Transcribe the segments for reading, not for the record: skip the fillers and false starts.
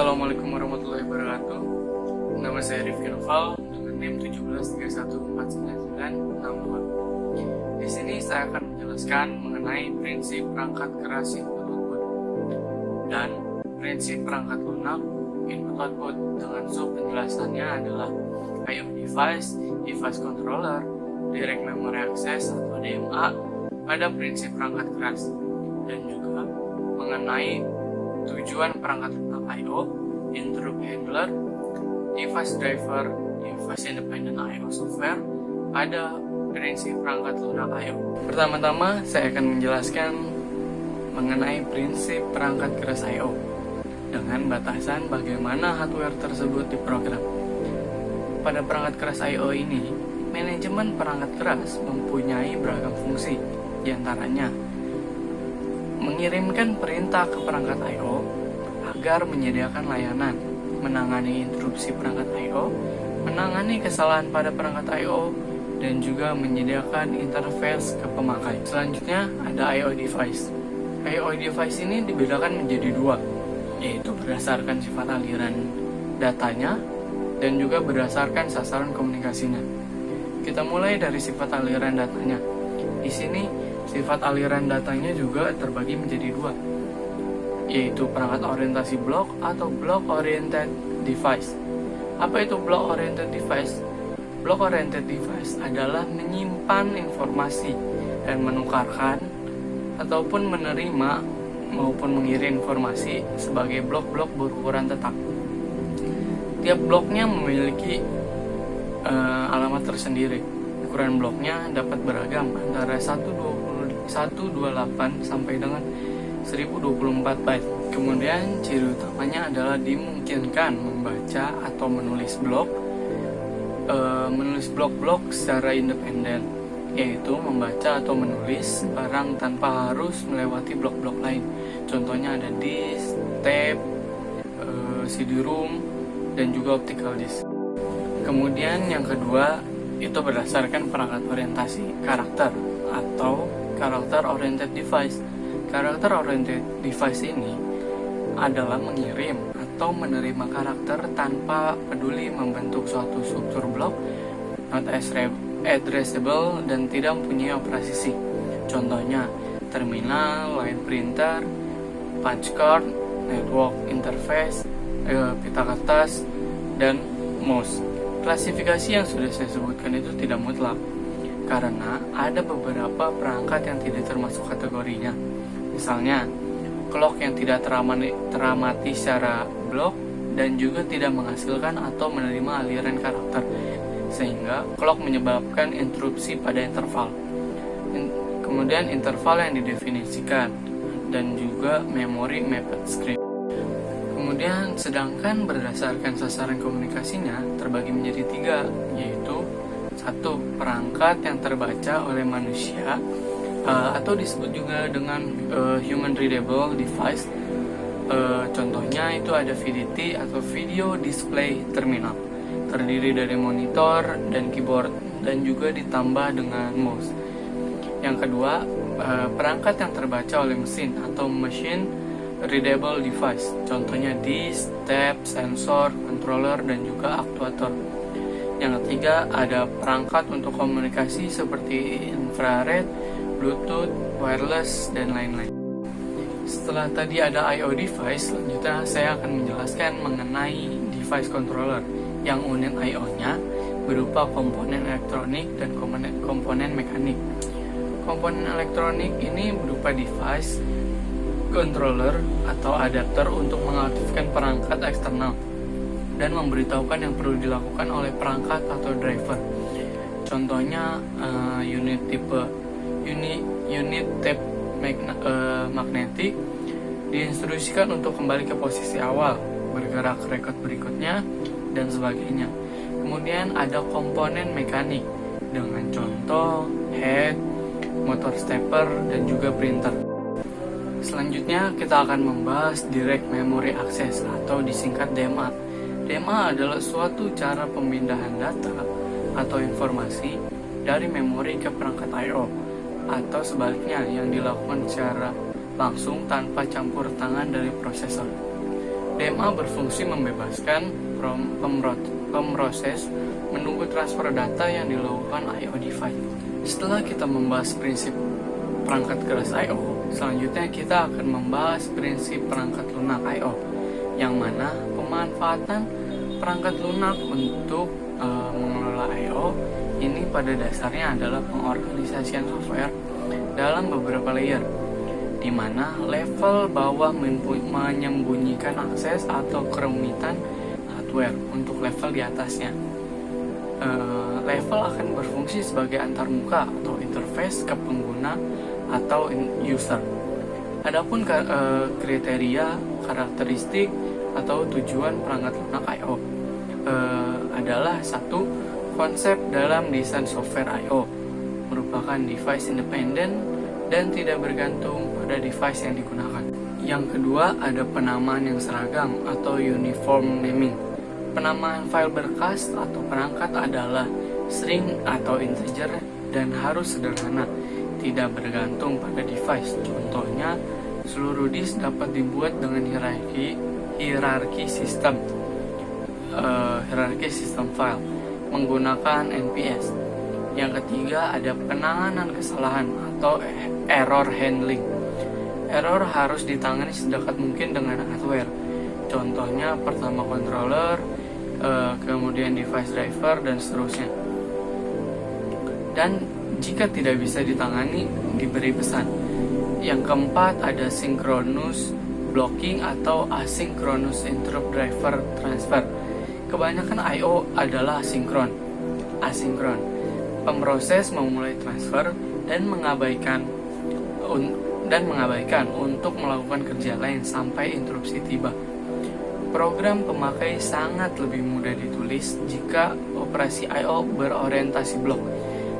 Assalamualaikum warahmatullahi wabarakatuh. Nama saya Rifki Noval dengan NIM 173149962. Di sini saya akan menjelaskan mengenai prinsip perangkat keras input-output dan prinsip perangkat lunak input-output. Dengan sub penjelasannya adalah I/O device, device controller, direct memory access atau DMA pada prinsip perangkat keras, dan juga mengenai tujuan perangkat lunak I/O, interrupt handler, device driver, device independent I/O software pada prinsip perangkat lunak I/O. Pertama-tama saya akan menjelaskan mengenai prinsip perangkat keras I/O dengan batasan bagaimana hardware tersebut diprogram. Pada perangkat keras I/O ini, manajemen perangkat keras mempunyai beragam fungsi, diantaranya mengirimkan perintah ke perangkat I/O agar menyediakan layanan, menangani interupsi perangkat I/O, menangani kesalahan pada perangkat I/O, dan juga menyediakan interface ke pemakai. Selanjutnya ada I/O device. I/O device ini dibedakan menjadi dua, yaitu berdasarkan sifat aliran datanya dan juga berdasarkan sasaran komunikasinya. Kita mulai dari sifat aliran datanya. Di sini sifat aliran datanya juga terbagi menjadi dua, yaitu perangkat orientasi blok atau block oriented device. Apa itu block oriented device? Block oriented device adalah menyimpan informasi dan menukarkan ataupun menerima maupun mengirim informasi sebagai blok-blok berukuran tetap. Tiap bloknya memiliki alamat tersendiri. Ukuran bloknya dapat beragam antara 128 sampai dengan 1024 byte. Kemudian ciri utamanya adalah dimungkinkan membaca atau menulis blok-blok secara independen, yaitu membaca atau menulis barang tanpa harus melewati blok-blok lain. Contohnya ada disk, tape, CD-ROM, dan juga optical disk. Kemudian yang kedua itu berdasarkan perangkat orientasi karakter atau karakter oriented device. Karakter oriented device ini adalah mengirim atau menerima karakter tanpa peduli membentuk suatu struktur blok, not addressable, dan tidak mempunyai operasi C. Contohnya terminal, line printer, punch card, network interface, pita kertas, dan mouse. Klasifikasi yang sudah saya sebutkan itu tidak mutlak, karena ada beberapa perangkat yang tidak termasuk kategorinya. Misalnya, clock yang tidak teramati secara blok dan juga tidak menghasilkan atau menerima aliran karakter, sehingga clock menyebabkan interupsi pada interval. Kemudian interval yang didefinisikan dan juga memory mapped script. Kemudian sedangkan berdasarkan sasaran komunikasinya terbagi menjadi tiga, yaitu satu, perangkat yang terbaca oleh manusia atau disebut juga dengan human readable device. Contohnya itu ada VDT atau video display terminal, terdiri dari monitor dan keyboard dan juga ditambah dengan mouse. Yang kedua, perangkat yang terbaca oleh mesin atau machine readable device, contohnya disk, tape, sensor, controller, dan juga aktuator. Yang ketiga, ada perangkat untuk komunikasi seperti infrared, bluetooth, wireless, dan lain-lain. Setelah tadi ada I/O device, selanjutnya saya akan menjelaskan mengenai device controller, yang unit I/O-nya berupa komponen elektronik dan komponen mekanik. Komponen elektronik ini berupa device controller atau adapter untuk mengaktifkan perangkat eksternal dan memberitahukan yang perlu dilakukan oleh perangkat atau driver. Contohnya unit tape magnetik diinstruksikan untuk kembali ke posisi awal, bergerak ke record berikutnya, dan sebagainya. Kemudian ada komponen mekanik dengan contoh head, motor stepper, dan juga printer. Selanjutnya kita akan membahas direct memory access atau disingkat DMA. DMA adalah suatu cara pemindahan data atau informasi dari memori ke perangkat I/O atau sebaliknya yang dilakukan secara langsung tanpa campur tangan dari prosesor. DMA berfungsi membebaskan pemroses menunggu transfer data yang dilakukan I/O device. Setelah kita membahas prinsip perangkat keras I/O, selanjutnya kita akan membahas prinsip perangkat lunak I/O, yang mana pemanfaatan perangkat lunak untuk mengelola I/O ini pada dasarnya adalah pengorganisasian software dalam beberapa layer, di mana level bawah menyembunyikan akses atau kerumitan hardware untuk level di atasnya. Level akan berfungsi sebagai antarmuka atau interface ke pengguna atau user. Adapun kriteria, karakteristik, atau tujuan perangkat lunak I/O adalah satu, konsep dalam desain software I/O merupakan device independent dan tidak bergantung pada device yang digunakan. Yang kedua, ada penamaan yang seragam atau uniform naming. Penamaan file berkas atau perangkat adalah string atau integer dan harus sederhana, tidak bergantung pada device. Contohnya, seluruh disk dapat dibuat dengan hierarki sistem file menggunakan NPS. Yang ketiga, ada penanganan kesalahan atau error handling. Error harus ditangani sedekat mungkin dengan hardware. Contohnya pertama controller, kemudian device driver, dan seterusnya. Dan jika tidak bisa ditangani, diberi pesan. Yang keempat, ada synchronous blocking atau asynchronous interrupt driver transfer. Kebanyakan I/O adalah asinkron. Pemroses memulai transfer dan mengabaikan untuk melakukan kerja lain sampai interupsi tiba. Program pemakai sangat lebih mudah ditulis jika operasi I/O berorientasi blok.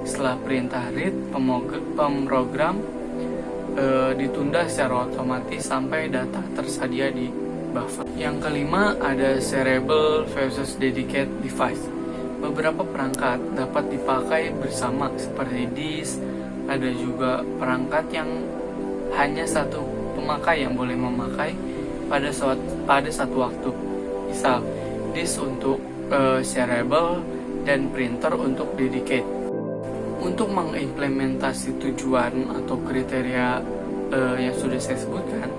Setelah perintah read, pemrogram ditunda secara otomatis sampai data tersedia di buffer. Yang kelima, ada serial versus dedicated device. Beberapa perangkat dapat dipakai bersama seperti disk. Ada juga perangkat yang hanya satu pemakai yang boleh memakai pada satu waktu. Misal, disk untuk serial dan printer untuk dedicated. Untuk mengimplementasi tujuan atau kriteria yang sudah saya sebutkan,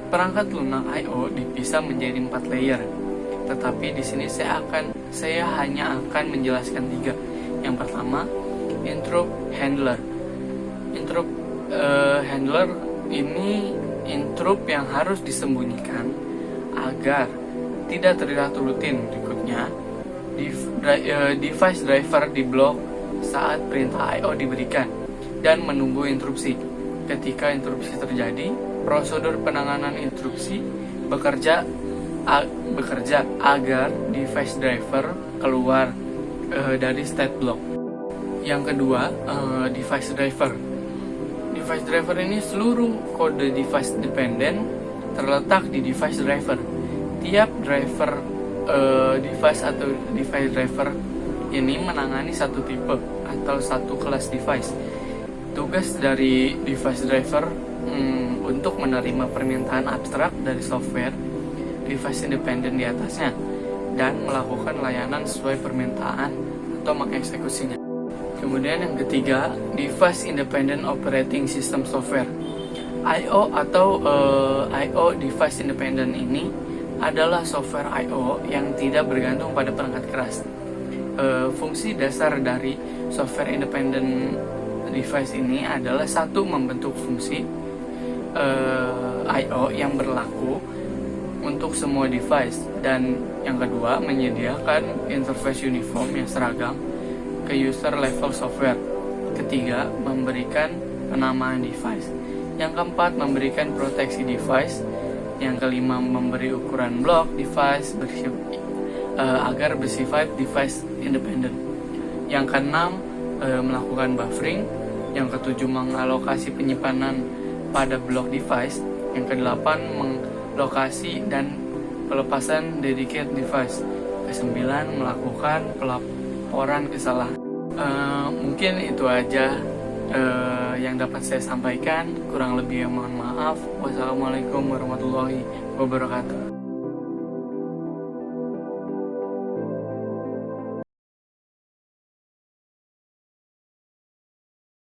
perangkat lunak I/O dipisah menjadi 4 layer. Tetapi di sini saya hanya akan menjelaskan 3. Yang pertama, interrupt handler. Interrupt handler ini interrupt yang harus disembunyikan agar tidak terlihat rutin. Berikutnya, device driver di blok saat perintah I/O diberikan dan menunggu interupsi. Ketika interupsi terjadi, prosedur penanganan interupsi bekerja agar device driver keluar dari state block. Yang kedua, device driver. Device driver ini seluruh kode device dependent terletak di device driver. Tiap driver device atau device driver ini menangani satu tipe atau satu kelas device. Tugas dari device driver untuk menerima permintaan abstrak dari software device independent di atasnya dan melakukan layanan sesuai permintaan atau mengeksekusinya. Kemudian yang ketiga, device independent operating system software. I/O atau I/O device independent ini adalah software I/O yang tidak bergantung pada perangkat keras. Fungsi dasar dari software independent device ini adalah satu, membentuk fungsi I/O yang berlaku untuk semua device, dan yang kedua, menyediakan interface uniform yang seragam ke user level software. Ketiga, memberikan penamaan device. Yang keempat, memberikan proteksi device. Yang kelima, memberi ukuran blok device agar bersifat device independent. Yang keenam, melakukan buffering. Yang ketujuh, mengalokasi penyimpanan pada blok device. Yang kedelapan, lokasi dan pelepasan dedicated device. Kesembilan, melakukan pelaporan kesalahan. Mungkin itu aja yang dapat saya sampaikan. Kurang lebih mohon maaf. Wassalamualaikum warahmatullahi wabarakatuh.